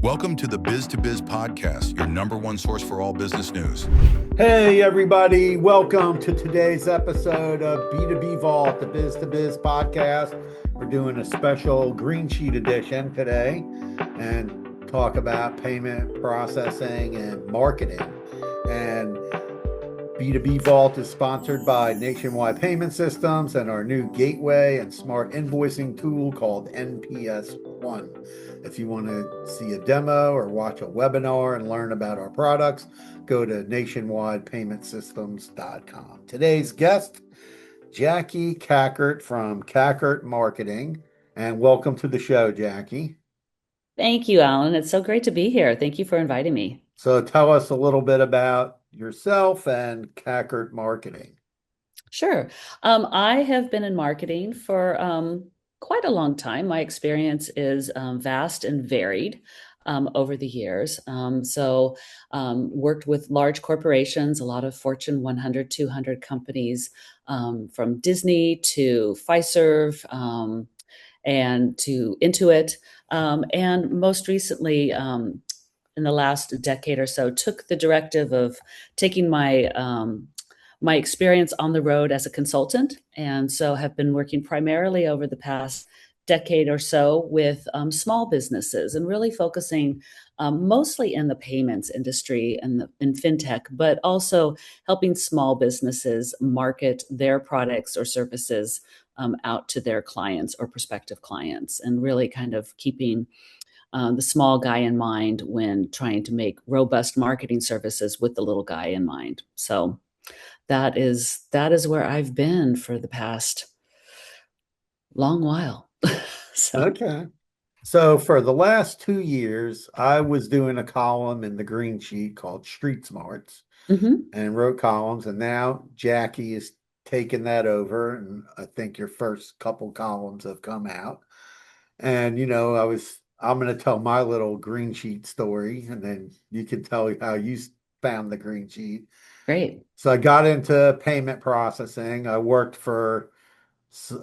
Welcome to the Biz To Biz Podcast, your number one source for all business news. Hey, everybody. Welcome to today's episode of B2B Vault, the Biz To Biz Podcast. We're doing a special green sheet edition today and talk about payment processing and marketing. And B2B Vault is sponsored by Nationwide Payment Systems and our new gateway and smart invoicing tool called NPS One. If you want to see a demo or watch a webinar and learn about our products, go to nationwidepaymentsystems.com. Today's guest, Jaki Kackert from Kackert Marketing. And welcome to the show, Jaki. Thank you, Allen. It's so great to be here. Thank you for inviting me. So tell us a little bit about yourself and Kackert Marketing. Sure. I have been in marketing for quite a long time. My experience is vast and varied over the years. Worked with large corporations, a lot of Fortune 100, 200 companies, from Disney to Fiserv and to Intuit. And most recently, in the last decade or so, took the directive of taking my experience on the road as a consultant. And so have been working primarily over the past decade or so with small businesses and really focusing mostly in the payments industry and in Fintech, but also helping small businesses market their products or services out to their clients or prospective clients, and really kind of keeping the small guy in mind when trying to make robust marketing services with the little guy in mind. So that is where I've been for the past long while. Okay. So for the last 2 years, I was doing a column in the green sheet called Street Smarts and wrote columns. And now Jaki is taking that over. And I think your first couple columns have come out. And, I'm going to tell my little green sheet story, and then you can tell how you found the green sheet. Great. So I got into payment processing. I worked for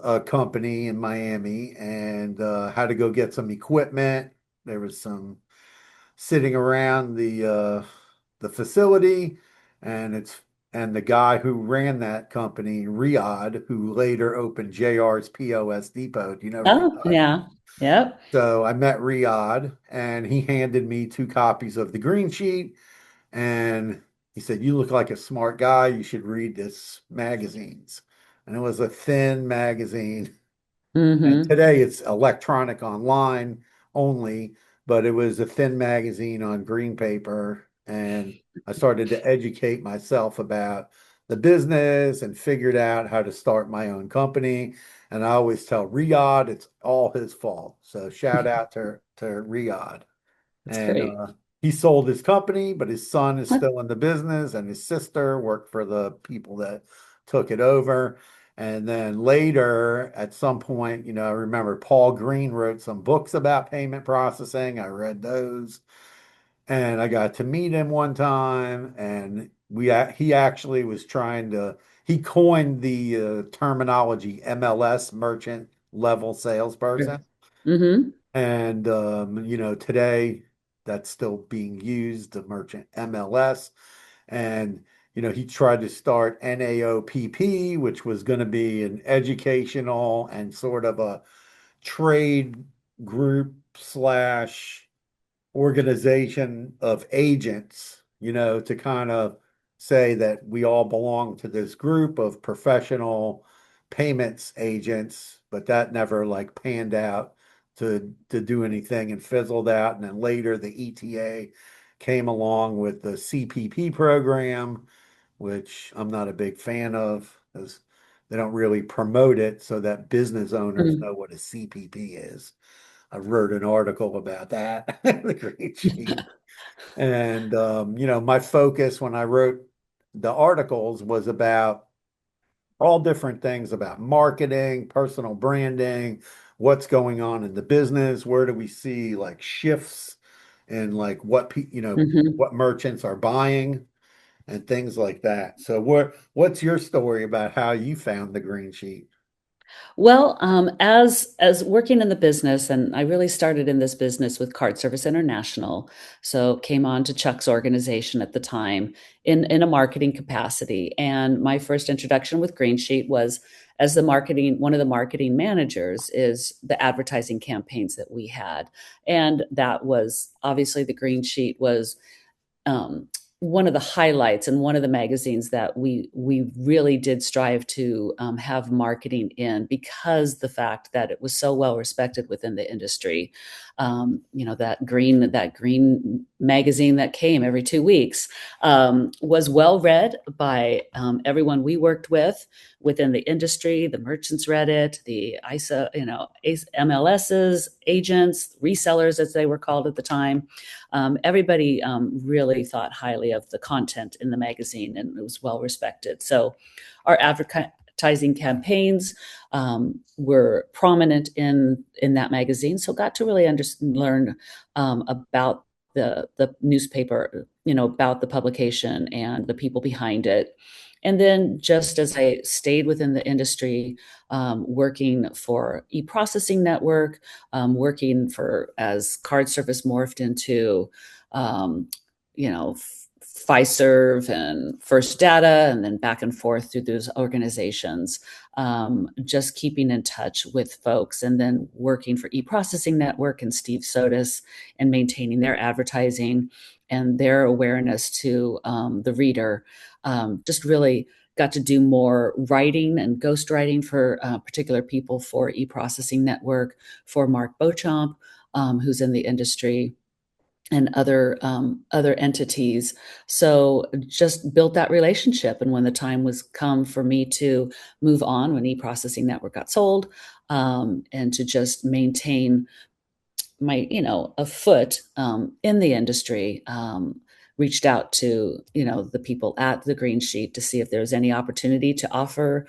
a company in Miami and had to go get some equipment. There was some sitting around the facility, and the guy who ran that company, Riyadh, who later opened JR's POS Depot. Oh, Riyadh? yeah. Yep. So I met Riyadh, and he handed me 2 copies of the green sheet, and he said, "You look like a smart guy. You should read this magazines." And it was a thin magazine. And today it's electronic online only, but it was a thin magazine on green paper. And I started to educate myself about the business and figured out how to start my own company. And I always tell Riyadh it's all his fault. So shout out to Riyadh. That's And great. he sold his company, but his son is still in the business, and his sister worked for the people that took it over. And then later, at some point, I remember Paul Green wrote some books about payment processing. I read those, and I got to meet him one time, and he actually was he coined the terminology MLS, merchant level salesperson. Mm-hmm. And today that's still being used, the merchant MLS. And he tried to start NAOPP, which was going to be an educational and sort of a trade group slash organization of agents, to kind of say that we all belong to this group of professional payments agents, but that never panned out to do anything and fizzled out. And then later the ETA came along with the CPP program, which I'm not a big fan of because they don't really promote it so that business owners know what a CPP is. I wrote an article about that, the great sheet. And, my focus when I wrote the articles was about all different things about marketing, personal branding, what's going on in the business, where do we see shifts in what what merchants are buying and things like that. So what's your story about how you found the green sheet? Well, as working in the business, and I really started in this business with Card Service International, so came on to Chuck's organization at the time in a marketing capacity. And my first introduction with Green Sheet was as the marketing one of the marketing managers is the advertising campaigns that we had, and that was obviously the Green Sheet was um, one of the highlights and one of the magazines that we really did strive to have marketing in because the fact that it was so well respected within the industry. That green magazine that came every 2 weeks was well read by everyone we worked with within the industry. The merchants read it, the ISA, MLSs, agents, resellers, as they were called at the time. Everybody really thought highly of the content in the magazine, and it was well respected. So our advertising campaigns were prominent in that magazine, so got to really learn about the newspaper, about the publication and the people behind it. And then just as I stayed within the industry, working for e-processing network, working for as card service morphed into, um, Fiserv and First Data, and then back and forth through those organizations, just keeping in touch with folks, and then working for e-processing network and Steve Sodas and maintaining their advertising and their awareness to the reader. Just really got to do more writing and ghostwriting for particular people for e-processing network, for Mark Beauchamp, who's in the industry, and other entities. So just built that relationship. And when the time was come for me to move on, when e-processing network got sold, and to just maintain my, a foot in the industry, reached out to, the people at the Green Sheet to see if there was any opportunity to offer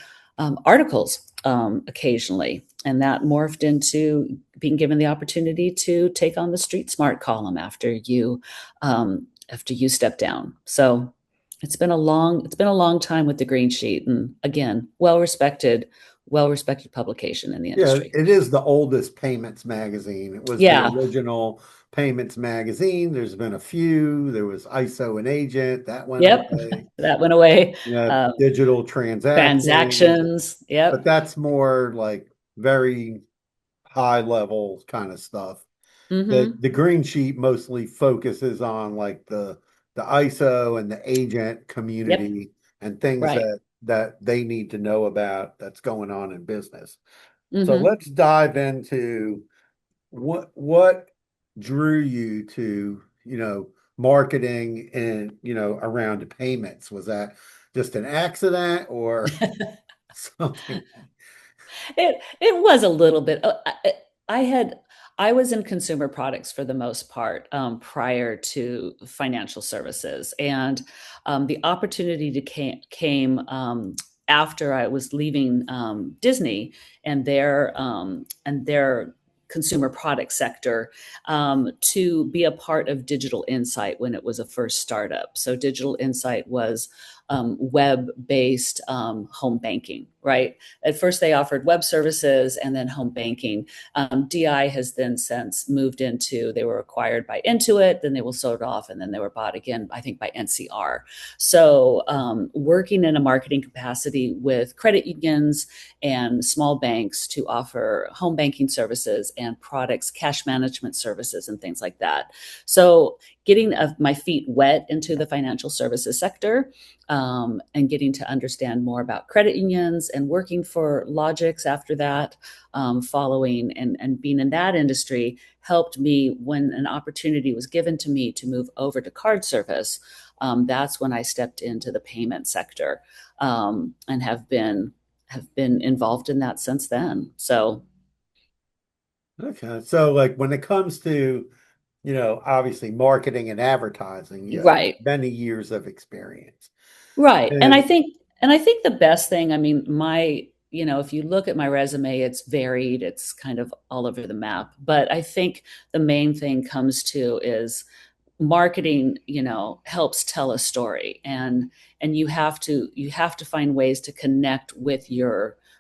articles occasionally. And that morphed into being given the opportunity to take on the Street Smart column after you step down. So it's been a long time with the Green Sheet, and again, well respected publication in the Yeah, industry. it is the oldest payments magazine. It was the Yeah. original payments magazine. There's been a few. There was ISO and Agent that went Yep. away. That went away. Yeah, digital transactions, Transactions. but Yep. that's more like very high level kind of stuff. The Mm-hmm. the Green Sheet mostly focuses on like the ISO and the agent Yep. community and things Right. that they need to know about that's going on in business. So Mm-hmm. let's dive into what drew you to, marketing and, around payments. Was that just an accident or something? It was a little bit. I had I was in consumer products for the most part prior to financial services, and the opportunity came after I was leaving Disney and their consumer product sector, to be a part of Digital Insight when it was a first startup. So Digital Insight was web-based home banking, right? At first, they offered web services and then home banking. DI has then since moved into, they were acquired by Intuit, then they were sold off, and then they were bought again, I think, by NCR. So working in a marketing capacity with credit unions and small banks to offer home banking services and products, cash management services, and things like that. So getting my feet wet into the financial services sector, and getting to understand more about credit unions and working for Logix after that, following and being in that industry helped me when an opportunity was given to me to move over to card service. That's when I stepped into the payment sector, and have been involved in that since then. So Okay. So like when it comes to, obviously marketing and advertising, you have right. many years of experience. Right. And I And think and I think the best thing, I mean, if you look at my resume, it's varied, it's kind of all over the map. But I think the main thing comes to is marketing, helps tell a story, and you have to find ways to connect with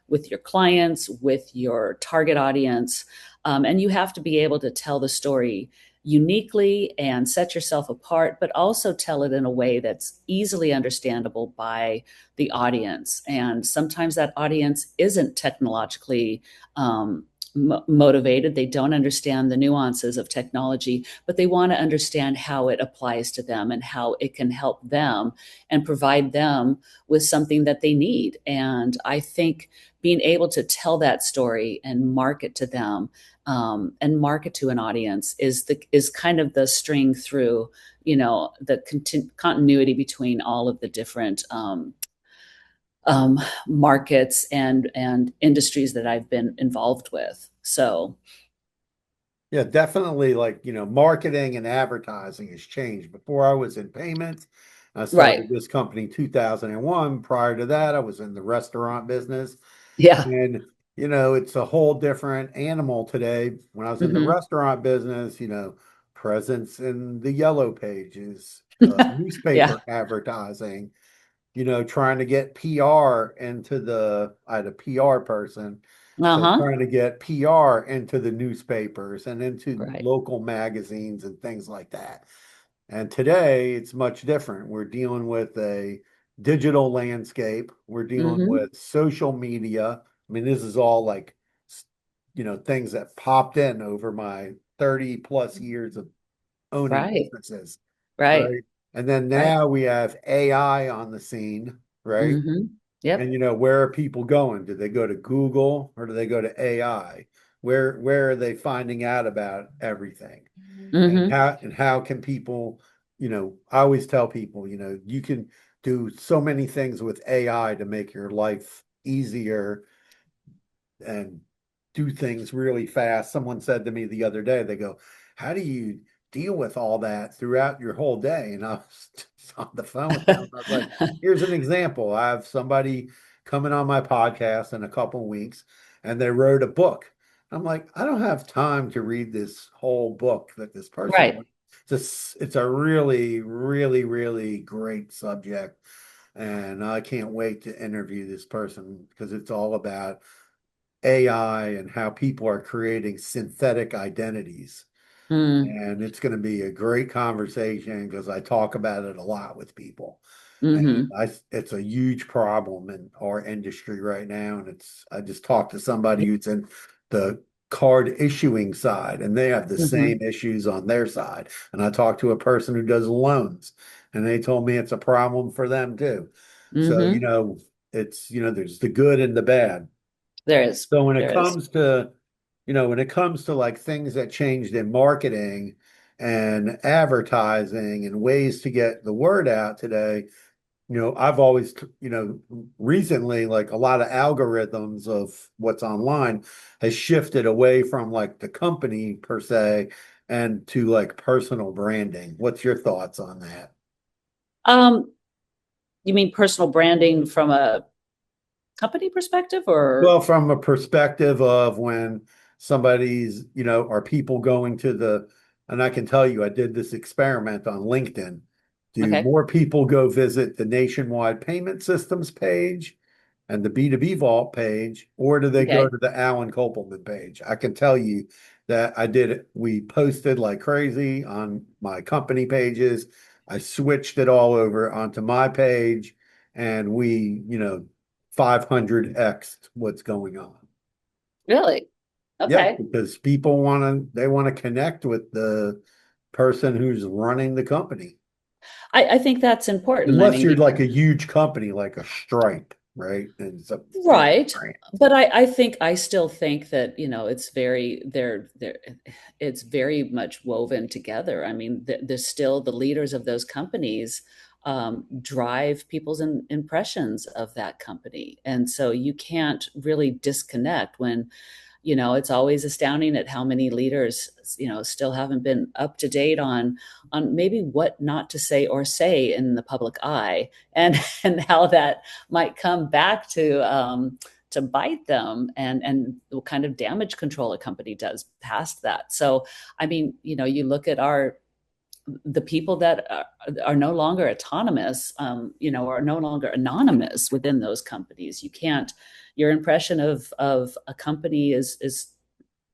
with your clients, with your target audience. And you have to be able to tell the story uniquely and set yourself apart, but also tell it in a way that's easily understandable by the audience. And sometimes that audience isn't technologically motivated. They don't understand the nuances of technology, but they want to understand how it applies to them and how it can help them and provide them with something that they need. And I think being able to tell that story and market to them, and market to an audience is kind of the string through, the continuity between all of the different markets and industries that I've been involved with. So, Yeah, definitely. Like, marketing and advertising has changed. Before I was in payments, I right. started this company in 2001. Prior to that, I was in the restaurant business. Yeah. And, it's a whole different animal today. When I was in the Hmm. restaurant business, presence in the yellow pages, Yeah. newspaper advertising, trying to get PR I had a PR person. So Uh-huh. trying to get PR into the newspapers and into Right. local magazines and things like that. And today it's much different. We're dealing with a digital landscape. We're dealing Hmm. with social media. I mean, this is all like, things that popped in over my 30 plus years of owning Right. businesses, Right. right? And then Right. now we have AI on the scene, right? Hmm. Yep. And where are people going? Do they go to Google or do they go to AI? Where are they finding out about everything? And Hmm. how can people, I always tell people, you can do so many things with AI to make your life easier and do things really fast. Someone said to me the other day, they go, "How do you deal with all that throughout your whole day?" And I was just on the phone with them. I was like, here's an example. I have somebody coming on my podcast in a couple of weeks, and they wrote a book. I'm like, I don't have time to read this whole book that this person Right. wrote. It's a really, really, really great subject. And I can't wait to interview this person because it's all about AI and how people are creating synthetic identities. Mm. And it's going to be a great conversation because I talk about it a lot with people. And Hmm. it's a huge problem in our industry right now. And I just talked to somebody who's in the card issuing side and they have the Hmm. same issues on their side. And I talked to a person who does loans and they told me it's a problem for them too. So, Hmm. there's the good and the bad. There is. So when it There is. comes to, like things that changed in marketing and advertising and ways to get the word out today, I've always, recently, like a lot of algorithms of what's online has shifted away from like the company per se and to like personal branding. What's your thoughts on that? Um, you mean personal branding from a company perspective or? Well, from a perspective of when somebody's, are people going to and I can tell you, I did this experiment on LinkedIn. Do Okay. more people go visit the Nationwide Payment Systems page and the B2B Vault page, or do they go Okay. to the Allen Kopelman page? I can tell you that I did it. We posted like crazy on my company pages. I switched it all over onto my page and we, 500x what's going on. Really? Yeah, Okay. because they want to connect with the person who's running the company. I think that's important. I Unless mean, you're like a huge company like a Stripe, right? And it's a big right. brand. But I still think that, it's very, it's very much woven together. I mean, there's still the leaders of those companies drive people's impressions of that company. And so you can't really disconnect when, it's always astounding at how many leaders, still haven't been up to date on maybe what not to say or say in the public eye, and and how that might come back to bite them, and what kind of damage control a company does past that. So, I mean, you look at the people that are no longer autonomous, are no longer anonymous within those companies. your impression of a company is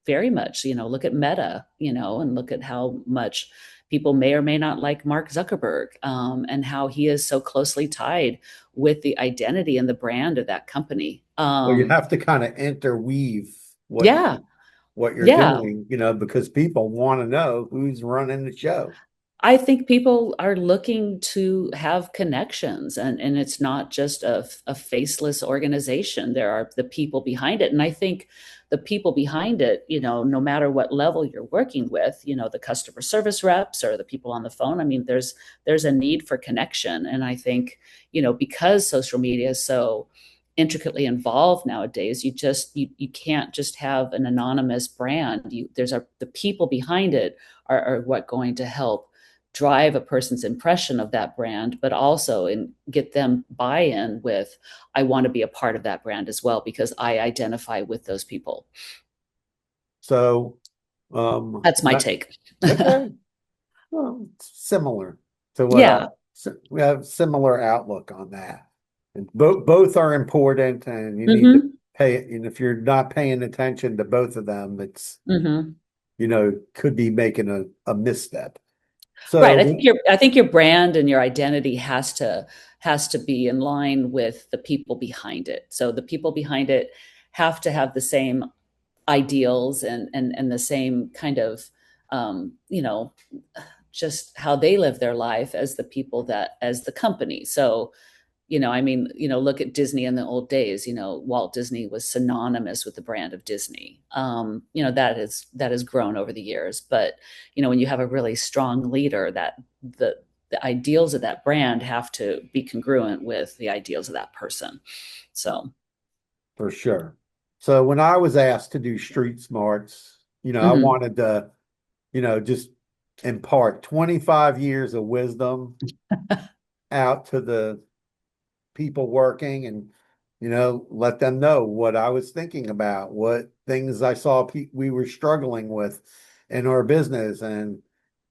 very much, look at Meta, and look at how much people may or may not like Mark Zuckerberg, and how he is so closely tied with the identity and the brand of that company. Well, you have to kind of interweave Yeah, what you're yeah. doing, because people want to know who's running the show. I think people are looking to have connections, and it's not just a faceless organization. There are the people behind it. And I think the people behind it, no matter what level you're working with, the customer service reps or the people on the phone, I mean, there's a need for connection. And I think, because social media is so intricately involved nowadays, you can't just have an anonymous brand. The people behind it are what going to help drive a person's impression of that brand, but also get them buy-in with, I want to be a part of that brand as well, because I identify with those people. So That's my take. okay. Well, similar to Yeah. we have similar outlook on that. And both are important, and you need to Mm-hmm. pay it. And if you're not paying attention to both of them, it's Mm-hmm. could be making a misstep. Right. So I think your brand and your identity has to be in line with the people behind it. So the people behind it have to have the same ideals and the same kind of just how they live their life as the company. So I mean, look at Disney in the old days. Walt Disney was synonymous with the brand of Disney. That has grown over the years. But when you have a really strong leader, that the ideals of that brand have to be congruent with the ideals of that person. So, for sure. So when I was asked to do Street Smarts, I mhm. wanted to, just impart 25 years of wisdom out to the people working, and let them know what I was thinking about, what things I saw we were struggling with in our business. And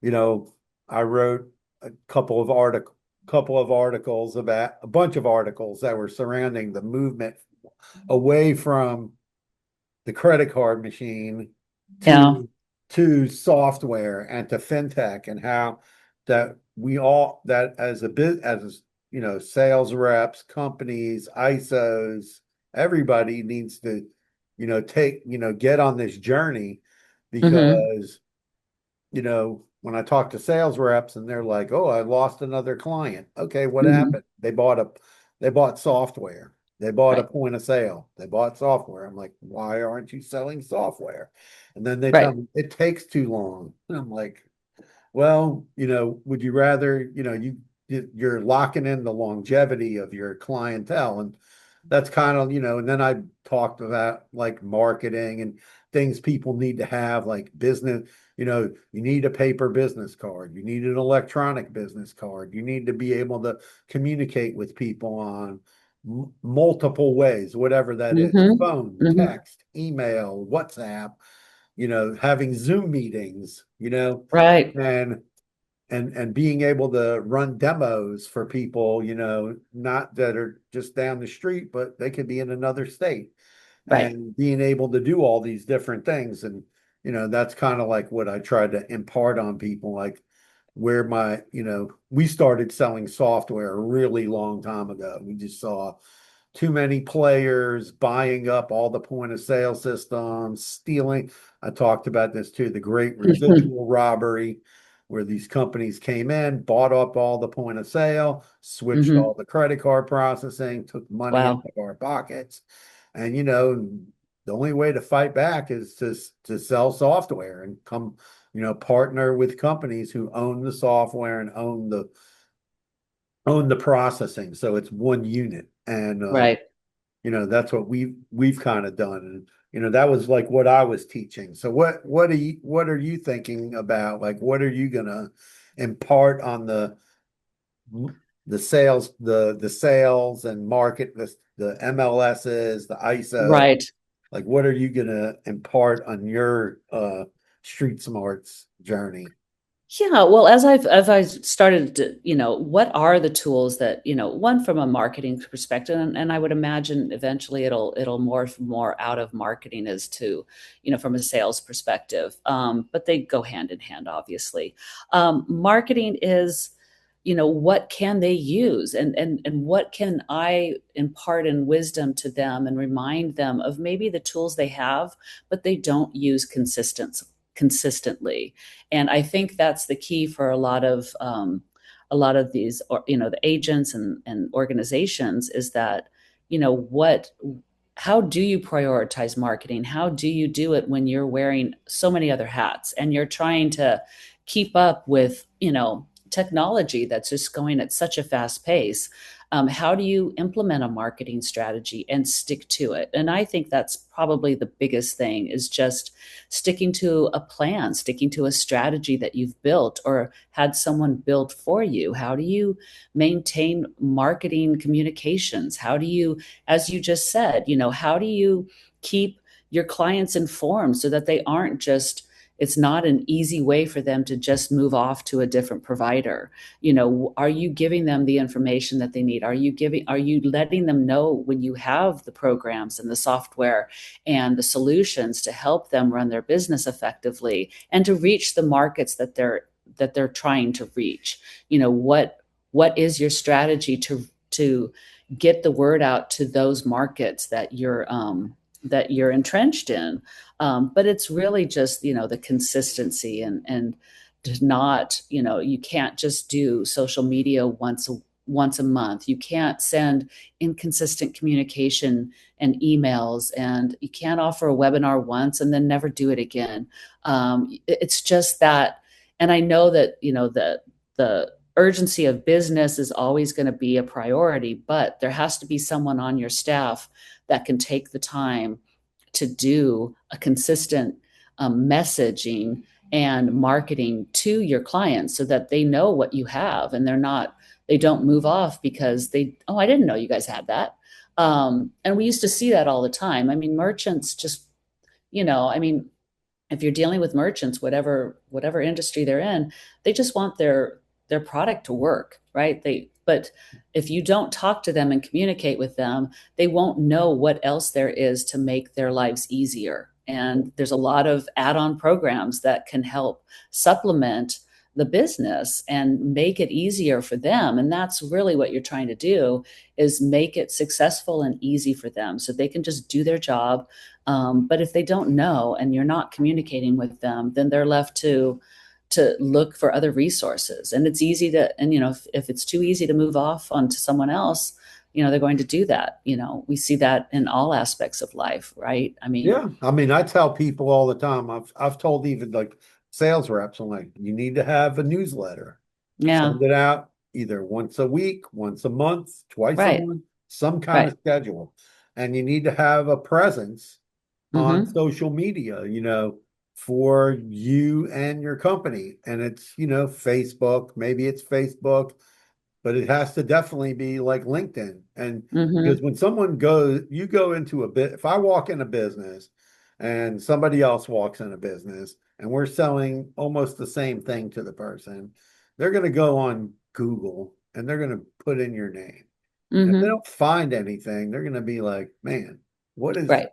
I wrote a couple of articles about a bunch of articles that were surrounding the movement away from the credit card machine Yeah. to software and to fintech, and how that we all that as a bit as sales reps, companies, ISOs, everybody needs to take get on this journey, Hmm. because when I talk to sales reps and they're like, "Oh, I lost another client." Okay, what Hmm. happened? They bought software. They bought a Right. point of sale. They bought software. I'm like, "Why aren't you selling software?" And then they tell Right. me it takes too long. And I'm like, "Well, would you rather, you're locking in the longevity of your clientele?" And that's kind of, and then I talked about like marketing and things people need to have, like business, you need a paper business card, you need an electronic business card, you need to be able to communicate with people on multiple ways, whatever that is, Hmm. phone, Hmm. text, email, WhatsApp, having Zoom meetings, Right. and being able to run demos for people, not that are just down the street, but they could be in another state, Right. and being able to do all these different things. And, that's kind of like what I tried to impart on people, like where we started selling software a really long time ago. We just saw too many players buying up all the point of sale systems, stealing. I talked about this too, the great residual robbery, where these companies came in, bought up all the point of sale, switched Hmm. all the credit card processing, took money out Wow. of our pockets. And the only way to fight back is to sell software and partner with companies who own the software and own the processing. So it's one unit. And Right. that's what we've kind of done. And that was like what I was teaching. So what are you thinking about? Like, what are you gonna impart on the sales and market, the MLSs, the ISO? Right. Like, what are you gonna impart on your street smarts journey? Yeah, well, as I started to, what are the tools that, one from a marketing perspective, and I would imagine eventually it'll morph more out of marketing as to, from a sales perspective. But they go hand in hand, obviously. Marketing is, what can they use, and what can I impart in wisdom to them and remind them of maybe the tools they have, but they don't use consistently. And I think that's the key for a lot of these, or the agents and organizations, is that, what how do you prioritize marketing? How do you do it when you're wearing so many other hats and you're trying to keep up with, technology that's just going at such a fast pace? How do you implement a marketing strategy and stick to it? And I think that's probably the biggest thing, is just sticking to a plan, sticking to a strategy that you've built or had someone build for you. How do you maintain marketing communications? How do you, as you just said, how do you keep your clients informed so that they aren't just, it's not an easy way for them to just move off to a different provider? Are you giving them the information that they need? Are you letting them know when you have the programs and the software and the solutions to help them run their business effectively and to reach the markets that they're trying to reach? What is your strategy to get the word out to those markets that you're entrenched in? But it's really just, the consistency, and to not, you can't just do social media once a month. You can't send inconsistent communication and emails, and you can't offer a webinar once and then never do it again. It's just that, and I know that, the urgency of business is always going to be a priority, but there has to be someone on your staff that can take the time to do a consistent messaging and marketing to your clients so that they know what you have, and they don't move off because oh, I didn't know you guys had that. And we used to see that all the time. I mean, merchants just, I mean, if you're dealing with merchants, whatever industry they're in, they just want their product to work, right? But if you don't talk to them and communicate with them, they won't know what else there is to make their lives easier. And there's a lot of add-on programs that can help supplement the business and make it easier for them. And that's really what you're trying to do, is make it successful and easy for them so they can just do their job. But if they don't know and you're not communicating with them, then they're left to look for other resources. And it's easy to, and if it's too easy to move off onto someone else, they're going to do that. We see that in all aspects of life, right? I mean, Yeah, I mean, I tell people all the time. I've told even like sales reps, I'm like, you need to have a newsletter. yeah, Send it out either once a week, once a month, twice a right, month, some kind right. of schedule. And you need to have a presence on Mm-hmm. social media, for you and your company. And it's, Facebook, maybe it's Facebook, but it has to definitely be like LinkedIn. And because Mm-hmm. when you go into if I walk in a business and somebody else walks in a business and we're selling almost the same thing to the person, they're going to go on Google and they're going to put in your name. And if they Mm-hmm. don't find anything, they're going to be like, man, what is, Right.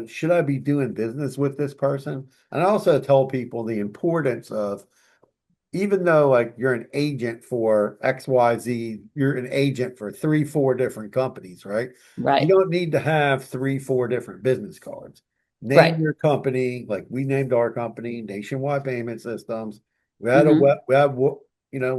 should I be doing business with this person? And I also tell people the importance of, even though like you're an agent for XYZ, you're an agent for 3, 4 different companies, right? You Right. don't need to have 3, 4 different business cards. Name Right. your company, like we named our company Nationwide Payment Systems. We had a Mm-hmm. web, we have, we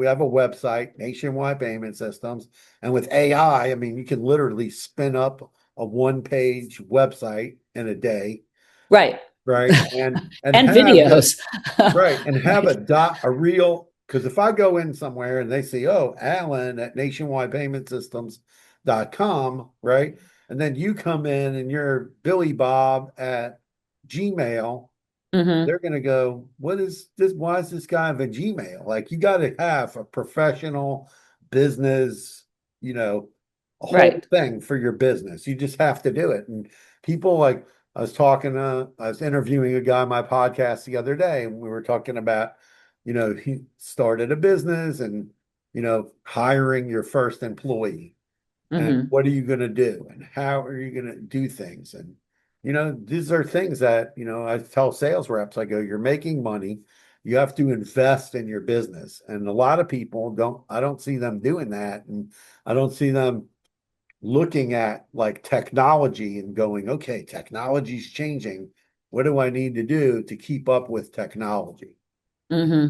have a website, Nationwide Payment Systems. And with AI, I mean, you can literally spin up a one-page website in a day, Right. right? And And have the videos. Right. And have Right. a real, because if I go in somewhere and they see, oh, Alan at nationwidepaymentsystems.com, right? And then you come in and you're Billy Bob at Gmail, Mm-hmm. they're going to go, what is this? Why is this guy have a Gmail? Like you got to have a professional business, a whole Right. thing for your business. You just have to do it. And people like, I was interviewing a guy on my podcast the other day, and we were talking about he started a business and, hiring your first employee. And Hmm. what are you going to do? And how are you going to do things? And, these are things that, I tell sales reps, I go, you're making money. You have to invest in your business. And a lot of people I don't see them doing that. And I don't see them looking at like technology and going, okay, technology's changing. What do I need to do to keep up with technology? Hmm.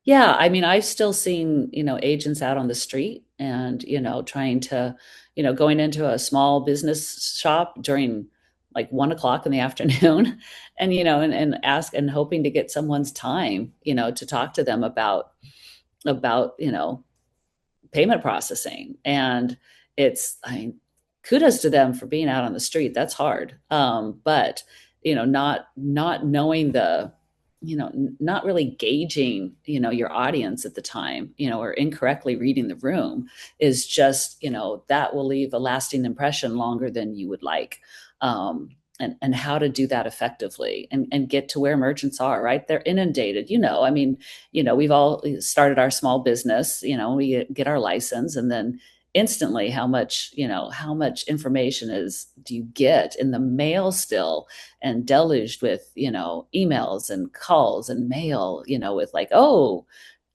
Yeah, I mean, I've still seen, agents out on the street and, trying to, going into a small business shop during like 1 o'clock in the afternoon and, and ask and hoping to get someone's time, to talk to them about, payment processing. And I mean, kudos to them for being out on the street. That's hard. But not knowing not really gauging, your audience at the time, or incorrectly reading the room is just, that will leave a lasting impression longer than you would like. And how to do that effectively and get to where merchants are, right? They're inundated, I mean, we've all started our small business, we get our license and then instantly how much information do you get in the mail still and deluged with, emails and calls and mail, with like, oh,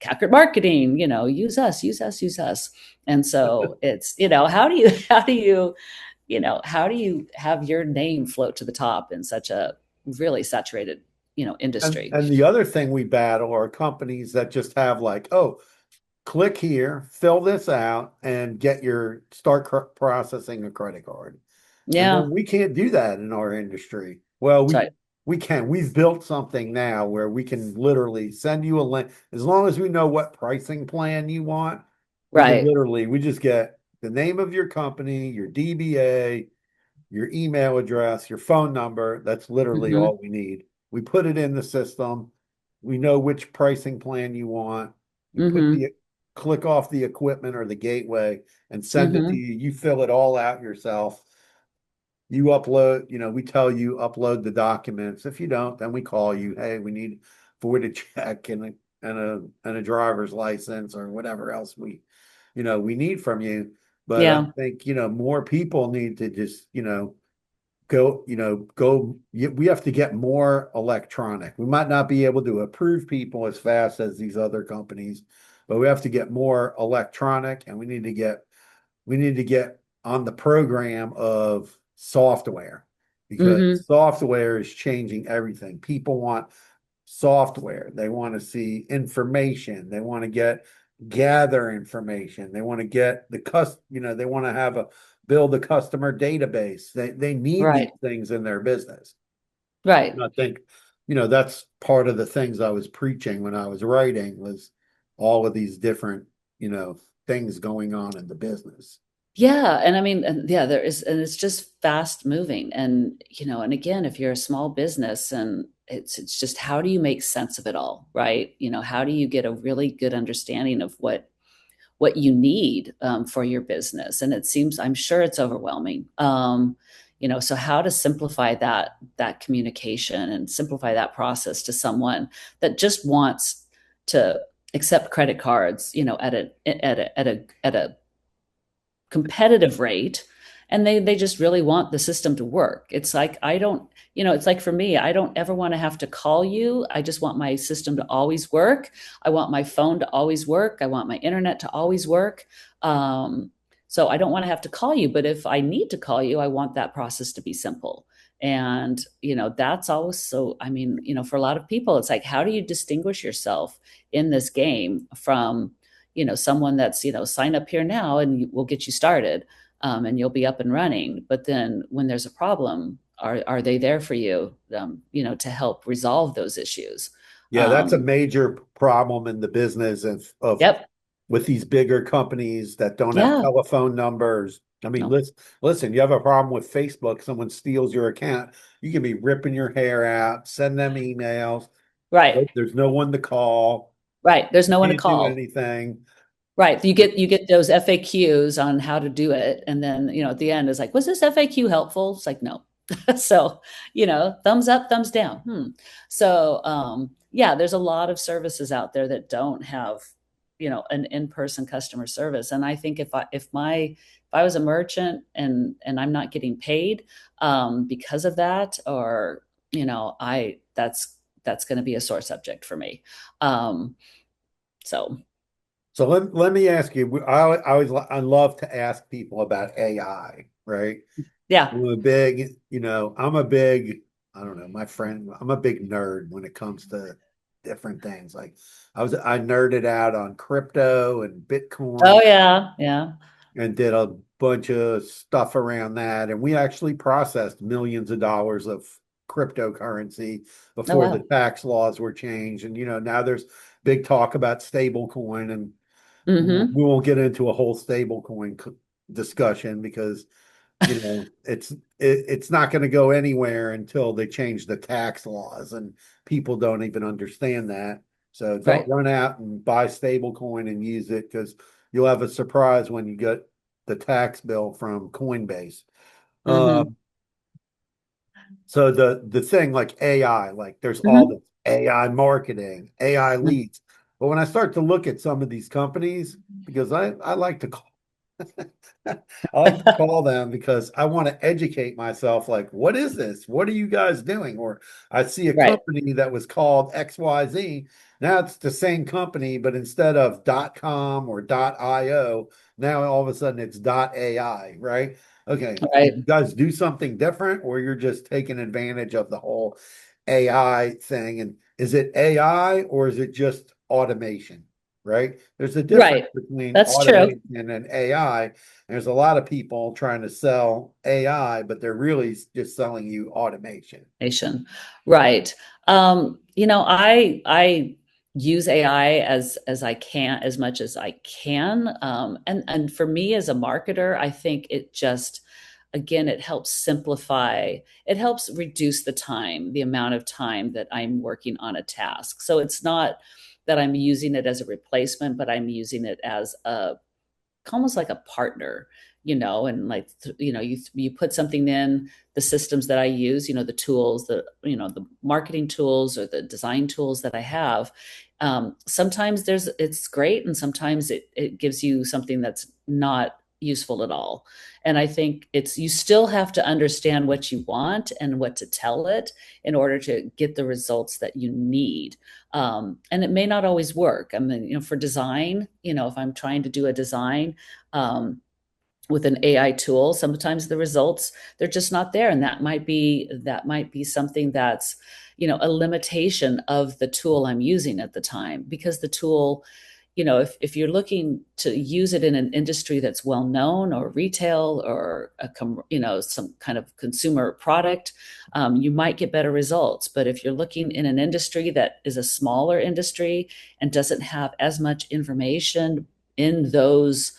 Kackert marketing, use us, use us, use us. And so it's, how do you have your name float to the top in such a really saturated, And industry? and the other thing we battle are companies that just have like, oh, click here, fill this out, and start processing a credit card. And Yeah, then we can't do that in our industry. Well, that's right. we can. We've built something now where we can literally send you a link. As long as we know what pricing plan you want, Right. we just get the name of your company, your DBA, your email address, your phone number. That's literally Hmm. all we need. We put it in the system. We know which pricing plan you want. You Hmm. click off the equipment or the gateway and send it to Hmm. you. You fill it all out yourself. You upload, we tell you upload the documents. If you don't, then we call you. Hey, we need forward a check and a driver's license or whatever else we need from you. But I Yeah. think, more people need to just, we have to get more electronic. We might not be able to approve people as fast as these other companies, but we have to get more electronic and we need to get on the program of software because Hmm. software is changing everything. People want software. They want to see information. They want to gather information. They want to get they want to build a customer database. They need these Right. things in their business. Right. And I think, that's part of the things I was preaching when I was writing was all of these different, things going on in the business. Yeah, and I mean, and yeah, there is, and it's just fast moving. And and again, if you're a small business, and it's just how do you make sense of it all, right? How do you get a really good understanding of what you need for your business? And I'm sure it's overwhelming. So how to simplify that communication and simplify that process to someone that just wants to accept credit cards, at a competitive rate, and they just really want the system to work. It's like I don't it's like for me, I don't ever want to have to call you. I just want my system to always work. I want my phone to always work. I want my internet to always work. So I don't want to have to call you, but if I need to call you, I want that process to be simple. And that's also, I mean, for a lot of people, it's like, how do you distinguish yourself in this game from someone that's, sign up here now and we'll get you started, and you'll be up and running. But then when there's a problem, are they there for you, to help resolve those issues? Yeah, that's a Um, major problem in the business of yep. with these bigger companies that don't have Yeah. telephone numbers. I mean, No. listen, you have a problem with Facebook, someone steals your account, you can be ripping your hair out, send them emails. Right. There's no one to call. Right. There's You no one to can't do call. anything. Right. You get those FAQs on how to do it. And then, at the end is like, was this FAQ helpful? It's like, no. So, thumbs up, thumbs down. So, yeah, there's a lot of services out there that don't have, an in-person customer service. And I think if I was a merchant and I'm not getting paid because of that, or I that's going to be a sore subject for me. Um, so So let me ask you, I love to ask people about AI, right? yeah. I'm a big, I don't know, my friend, I'm a big nerd when it comes to different things. Like I nerded out on crypto and Oh Bitcoin yeah, yeah. and did a bunch of stuff around that. And we actually processed millions of dollars of cryptocurrency Oh before the wow. tax laws were changed. And, now there's big talk about stablecoin, and Mm-hmm. we won't get into a whole stablecoin discussion because it's not going to go anywhere until they change the tax laws, and people don't even understand that. So don't Right. run out and buy stablecoin and use it, because you'll have a surprise when you get the tax bill from Coinbase. Mm-hmm. Um, so the thing like AI, like there's all Mm-hmm. this AI marketing, AI leads. But when I start to look at some of these companies, because I like to call I like to call them because I want to educate myself. Like, what is this? What are you guys doing? Or I see a Right. company that was called XYZ. Now it's the same company, but instead of .com or .io, now all of a sudden it's .ai, right? Okay, did you Right. guys do something different, or you're just taking advantage of the whole AI thing? And is it AI or is it just automation? Right? There's a difference Right. between That's true. automation and AI. There's a lot of people trying to sell AI, but they're really just selling you automation. Nation. Right. I use AI as I can, as much as I can. And for me as a marketer, I think it just, again, it helps simplify, it helps reduce the amount of time that I'm working on a task. So it's not that I'm using it as a replacement, but I'm using it as a almost like a partner, and like, you put something in the systems that I use, the tools, the marketing tools or the design tools that I have. Sometimes it's great, and sometimes it gives you something that's not useful at all. And I think you still have to understand what you want and what to tell it in order to get the results that you need. And it may not always work. I mean, for design, if I'm trying to do a design, um, with an AI tool, sometimes the results, they're just not there. And that might be something that's, a limitation of the tool I'm using at the time, because the tool, if you're looking to use it in an industry that's well known, or retail, or some kind of consumer product, you might get better results. But if you're looking in an industry that is a smaller industry and doesn't have as much information in those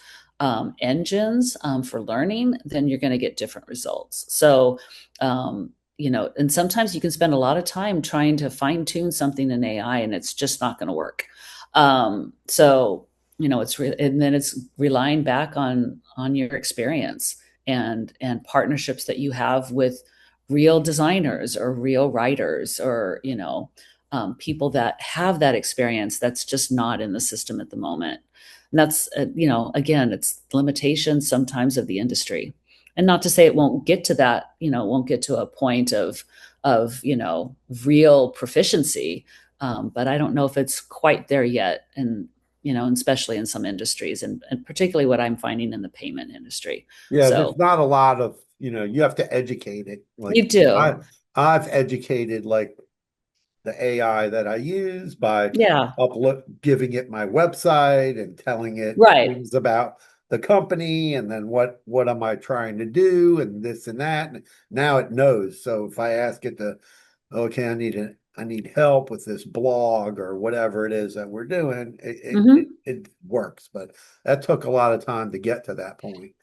engines for learning, then you're going to get different results. So, and sometimes you can spend a lot of time trying to fine tune something in AI, and it's just not going to work. So, and then it's relying back on your experience and partnerships that you have with real designers or real writers, or people that have that experience that's just not in the system at the moment. And that's, again, it's limitations sometimes of the industry. And not to say it won't get to that, won't get to a point of real proficiency. But I don't know if it's quite there yet. And, especially in some industries, and particularly what I'm finding in the payment industry. Yeah, there's So not a lot of, you have to educate it. you Like do. I've educated like the AI that I use by Yeah. giving it my website and telling it Right. things about the company, and then what am I trying to do, and this and that. And now it knows. So if I ask it to, okay, I need help with this blog or whatever it is that we're doing, Hmm. it works. But that took a lot of time to get to that point.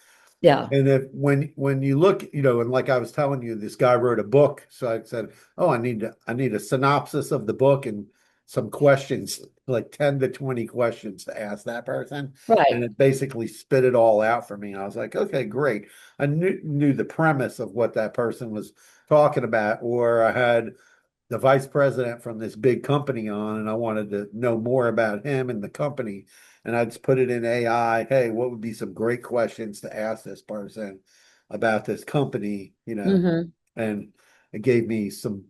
Yeah. And if when you look, and like I was telling you, this guy wrote a book. So I said, "Oh, I need a synopsis of the book and some questions, like 10 to 20 questions to ask that person." And Right. it basically spit it all out for me. And I was like, "Okay, great." I knew the premise of what that person was talking about, or I had the vice president from this big company on, and I wanted to know more about him and the company. And I just put it in AI. Hey, what would be some great questions to ask this person about this company? Mm-hmm. And it gave me some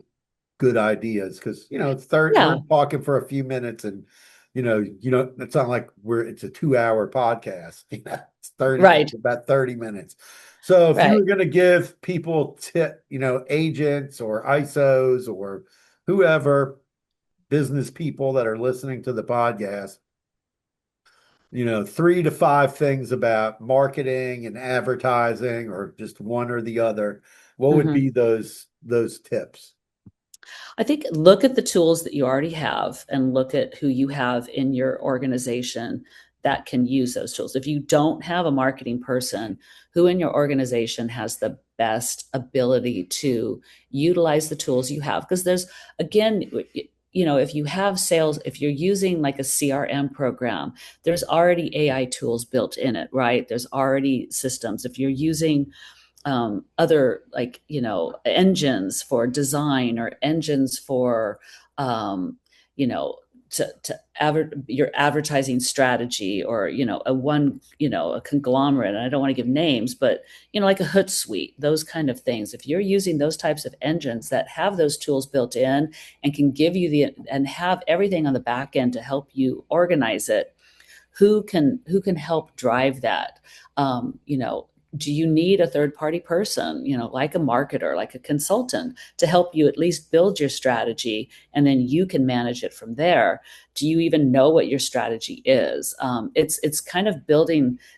good ideas because it's we're Yeah. talking for a few minutes, and it's not like it's a 2 hour podcast. It's Right. about 30 minutes. So if you Right. were going to give people agents or ISOs or whoever, business people that are listening to the podcast, 3 to 5 things about marketing and advertising, or just one or the other, what would Mm-hmm. be those tips? I think look at the tools that you already have and look at who you have in your organization that can use those tools. If you don't have a marketing person, who in your organization has the best ability to utilize the tools you have? Because there's, again, if you have sales, if you're using like a CRM program, there's already AI tools built in it, right? There's already systems. If you're using other engines for design or engines for your advertising strategy, or a conglomerate, and I don't want to give names, but like a Hootsuite, those kind of things. If you're using those types of engines that have those tools built in and can give you and have everything on the back end to help you organize it, who can help drive that? Do you need a third party person, like a marketer, like a consultant, to help you at least build your strategy, and then you can manage it from there? Do you even know what your strategy is? It's kind of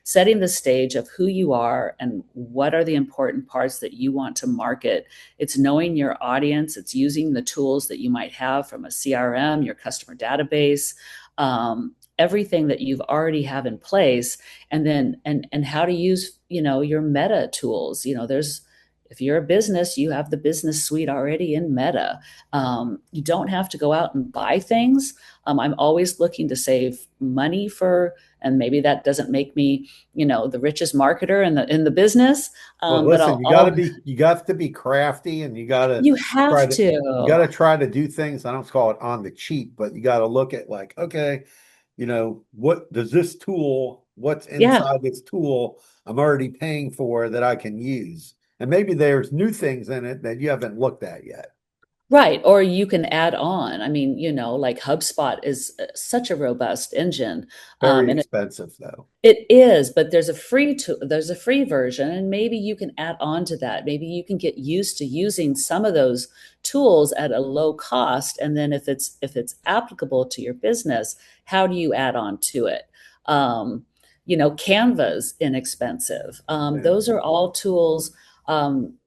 setting the stage of who you are and what are the important parts that you want to market. It's knowing your audience. It's using the tools that you might have from a CRM, your customer database, everything that you've already have in place, and then and how to use your meta tools. If you're a business, you have the business suite already in Meta. You don't have to go out and buy things. I'm always looking to save money and maybe that doesn't make me the richest marketer in the business, Well, but listen, you got to be crafty, and you try have to you got to. to try to do things. I don't call it on the cheap, but you got to look at, like, okay, what does this tool, what's Yeah. inside this tool I'm already paying for that I can use. And maybe there's new things in it that you haven't looked at yet. Right. Or you can add on. I mean, like HubSpot is such a robust engine. Very And expensive though. it is, but there's a free version, and maybe you can add on to that. Maybe you can get used to using some of those tools at a low cost. And then if it's applicable to your business, how do you add on to it? Canva's inexpensive. Yeah. Those are all tools. I'm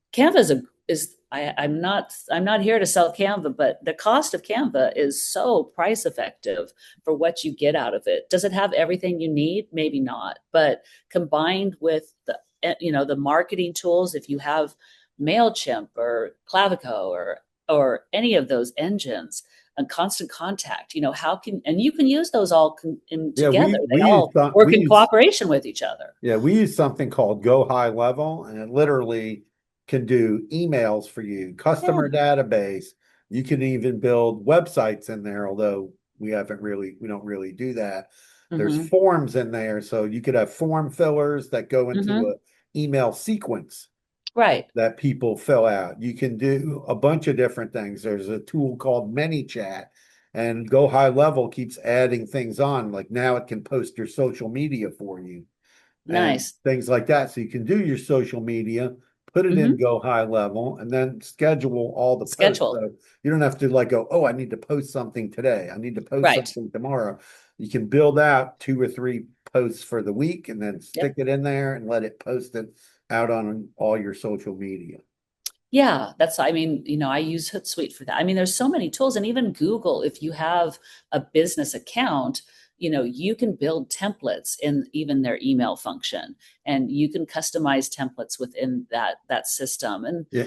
not here to sell Canva, but the cost of Canva is so price effective for what you get out of it. Does it have everything you need? Maybe not, but combined with the marketing tools, if you have MailChimp or Clavico or any of those engines, and Constant Contact, and you can use those all Yeah, together. They we use all work in cooperation with each other. we use something called Go High Level, and it literally can do emails for you, Yeah. customer database. You can even build websites in there, although we don't really do that. There's Hmm. forms in there, so you could have form fillers that go into Hmm. a email sequence Right. that people fill out. You can do a bunch of different things. There's a tool called ManyChat, and Go High Level keeps adding things on. Like now it can post your social media for you and Nice. things like that. So you can do your social media, put it in Hmm. Go High Level, and then schedule all the posts. Schedule. So you don't have to go, oh, I need to post something today. I need to post Right. something tomorrow. You can build out 2 or 3 posts for the week and then stick Yep. it in there and let it post it out on all your social media. Yeah, I mean, I use Hootsuite for that. I mean, there's so many tools, and even Google, if you have a business account, you can build templates in even their email function, and you can customize templates within that system. And, Yeah.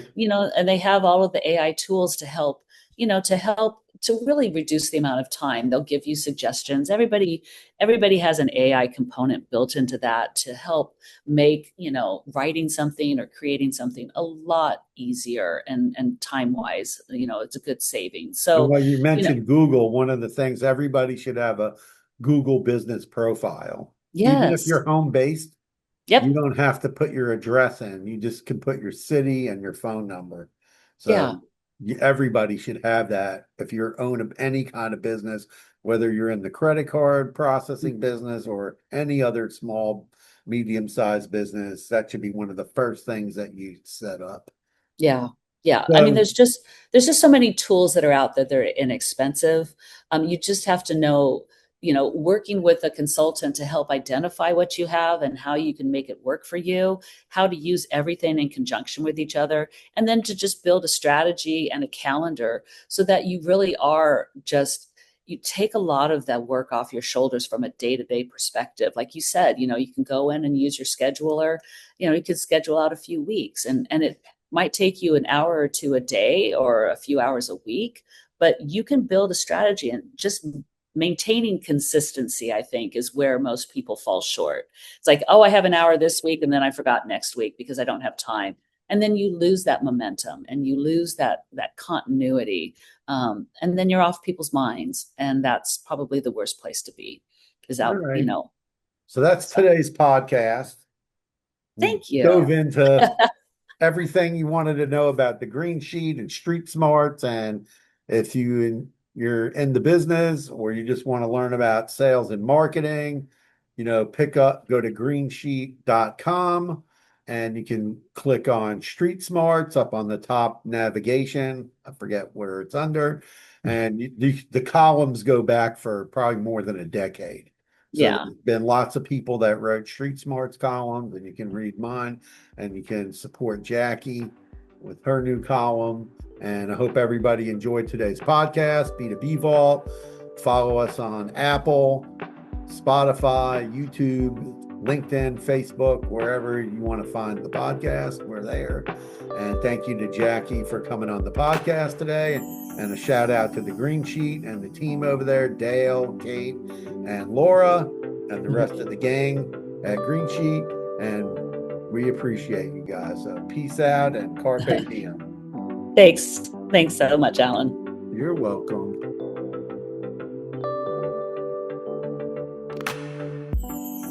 and they have all of the AI tools to help to help to really reduce the amount of time. They'll give you suggestions. Everybody has an AI component built into that to help make, writing something or creating something a lot easier and time wise. It's a good saving. And So, while you you know, mentioned Google, one of the things everybody should have a Google business profile. Even if yes. you're home based, you Yep. don't have to put your address in. You just can put your city and your phone number. Yeah. So everybody should have that. If you're own any kind of business, whether you're in the credit card processing business or any other small, medium-sized business, that should be one of the first things that you set up. Yeah. Yeah. I mean, So, there's just so many tools that are out there that are inexpensive. You just have to know, working with a consultant to help identify what you have and how you can make it work for you, how to use everything in conjunction with each other, and then to just build a strategy and a calendar so that you really are just you take a lot of that work off your shoulders from a day-to-day perspective. Like you said, you can go in and use your scheduler. You could schedule out a few weeks, and it might take you an hour or two a day or a few hours a week, but you can build a strategy. And just maintaining consistency, I think, is where most people fall short. It's like, oh, I have an hour this week and then I forgot next week because I don't have time. And then you lose that momentum and you lose that continuity. And then you're off people's minds. And that's probably the worst place to be, is all out, right. So that's So today's podcast. We thank you. dove into everything you wanted to know about the green sheet and street smarts. And if you're in the business or you just want to learn about sales and marketing, go to greensheet.com and you can click on street smarts up on the top navigation. I forget where it's under. And the columns go back for probably more than a decade. So Yeah. there's been lots of people that wrote Street Smarts columns, and you can read mine, and you can support Jaki with her new column. And I hope everybody enjoyed today's podcast, B2B Vault. Follow us on Apple, Spotify, YouTube, LinkedIn, Facebook, wherever you want to find the podcast, we're there. And thank you to Jaki for coming on the podcast today. And a shout out to the Green Sheet and the team over there, Dale, Kate, and Laura, and the rest of the gang at Green Sheet. And we appreciate you guys. So peace out and carpe diem. Thanks so much, Alan. You're welcome.